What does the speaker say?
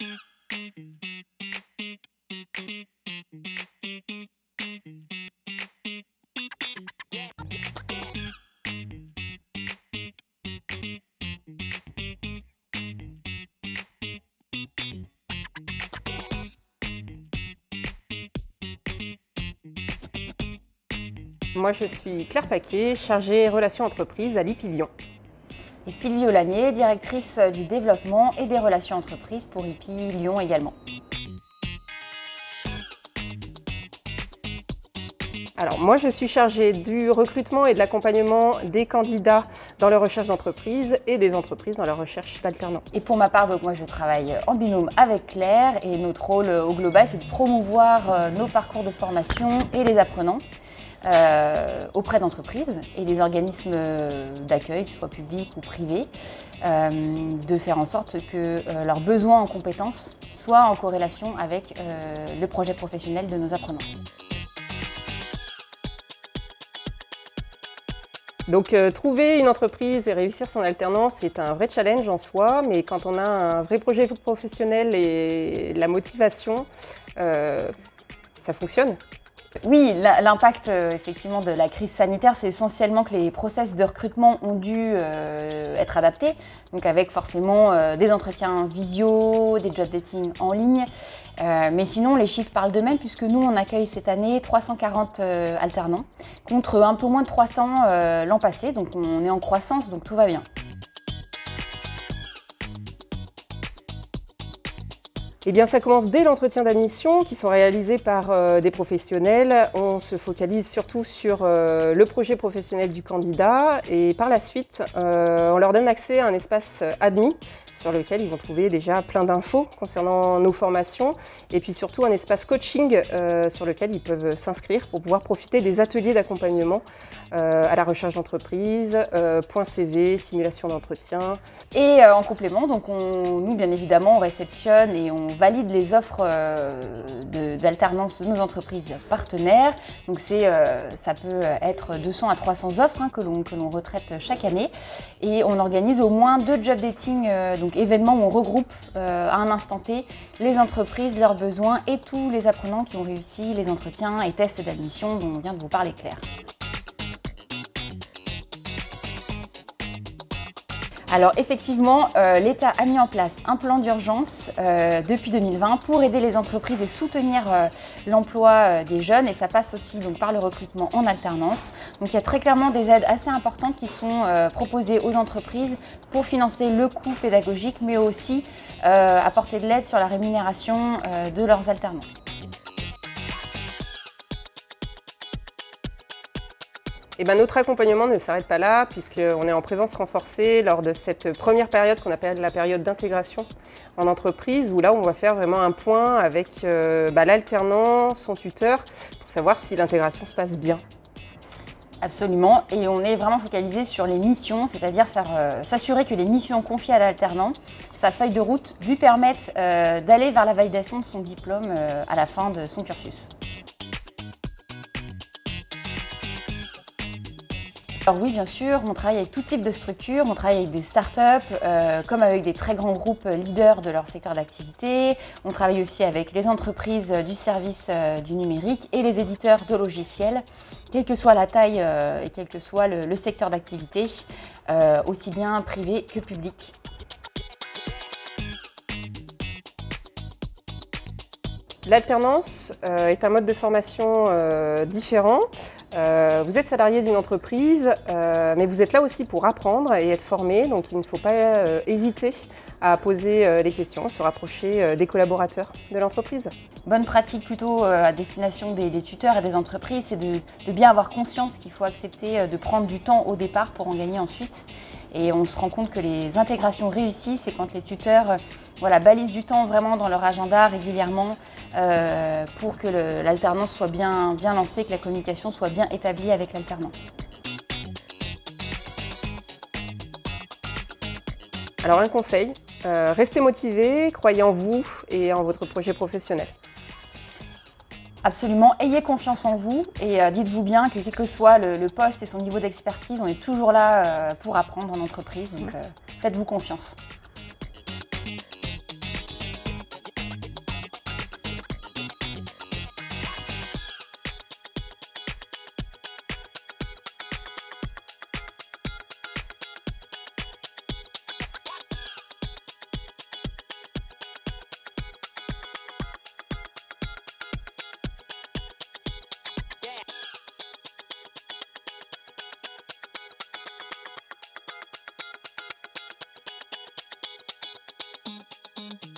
Moi, je suis Claire Paquet, chargée relations entreprises à l'IPI Lyon. Et Sylvie Olanier, directrice du développement et des relations entreprises pour IPI Lyon également. Alors moi, je suis chargée du recrutement et de l'accompagnement des candidats dans leur recherche d'entreprise et des entreprises dans leur recherche d'alternants. Et pour ma part, donc moi je travaille en binôme avec Claire et notre rôle au global, c'est de promouvoir nos parcours de formation et les apprenants auprès d'entreprises et des organismes d'accueil, qu'ils soient publics ou privés, de faire en sorte que leurs besoins en compétences soient en corrélation avec le projet professionnel de nos apprenants. Donc trouver une entreprise et réussir son alternance, c'est un vrai challenge en soi, mais quand on a un vrai projet professionnel et la motivation, ça fonctionne. Oui, l'impact effectivement de la crise sanitaire, c'est essentiellement que les process de recrutement ont dû être adaptés, donc avec forcément des entretiens visio, des job dating en ligne. Mais sinon, les chiffres parlent d'eux-mêmes puisque nous, on accueille cette année 340 alternants contre un peu moins de 300 l'an passé, donc on est en croissance, donc tout va bien. Eh bien, ça commence dès l'entretien d'admission qui sont réalisés par des professionnels. On se focalise surtout sur le projet professionnel du candidat et par la suite, on leur donne accès à un espace admis sur lequel ils vont trouver déjà plein d'infos concernant nos formations et puis surtout un espace coaching sur lequel ils peuvent s'inscrire pour pouvoir profiter des ateliers d'accompagnement à la recherche d'entreprise, point CV, simulation d'entretien. Et en complément, donc nous bien évidemment on réceptionne et on valide les offres d'alternance de nos entreprises partenaires. Donc ça peut être 200 à 300 offres que l'on retraite chaque année et on organise au moins 2 job dating, donc événements où on regroupe à un instant T les entreprises, leurs besoins et tous les apprenants qui ont réussi les entretiens et tests d'admission dont vient de vous parler Claire. Alors effectivement, l'État a mis en place un plan d'urgence depuis 2020 pour aider les entreprises et soutenir l'emploi des jeunes et ça passe aussi donc, par le recrutement en alternance. Donc il y a très clairement des aides assez importantes qui sont proposées aux entreprises pour financer le coût pédagogique mais aussi apporter de l'aide sur la rémunération de leurs alternants. Et ben, notre accompagnement ne s'arrête pas là puisqu'on est en présence renforcée lors de cette première période qu'on appelle la période d'intégration en entreprise où là on va faire vraiment un point avec l'alternant, son tuteur pour savoir si l'intégration se passe bien. Absolument, et on est vraiment focalisé sur les missions, c'est-à-dire s'assurer que les missions confiées à l'alternant, sa feuille de route, lui permettent d'aller vers la validation de son diplôme à la fin de son cursus. Alors oui, bien sûr, on travaille avec tout type de structures, on travaille avec des startups, comme avec des très grands groupes leaders de leur secteur d'activité. On travaille aussi avec les entreprises du service du numérique et les éditeurs de logiciels, quelle que soit la taille et quel que soit le secteur d'activité, aussi bien privé que public. L'alternance est un mode de formation différent. Vous êtes salarié d'une entreprise, mais vous êtes là aussi pour apprendre et être formé, donc il ne faut pas hésiter à poser les questions, se rapprocher des collaborateurs de l'entreprise. Bonne pratique plutôt à destination des tuteurs et des entreprises, c'est de bien avoir conscience qu'il faut accepter de prendre du temps au départ pour en gagner ensuite. Et on se rend compte que les intégrations réussissent, c'est quand les tuteurs balisent du temps vraiment dans leur agenda régulièrement pour que l'alternance soit bien lancée, que la communication soit bien établie avec l'alternant. Alors un conseil, restez motivé, croyez en vous et en votre projet professionnel. Absolument, ayez confiance en vous et dites-vous bien que quel que soit le poste et son niveau d'expertise, on est toujours là pour apprendre en entreprise, donc faites-vous confiance. Thank you.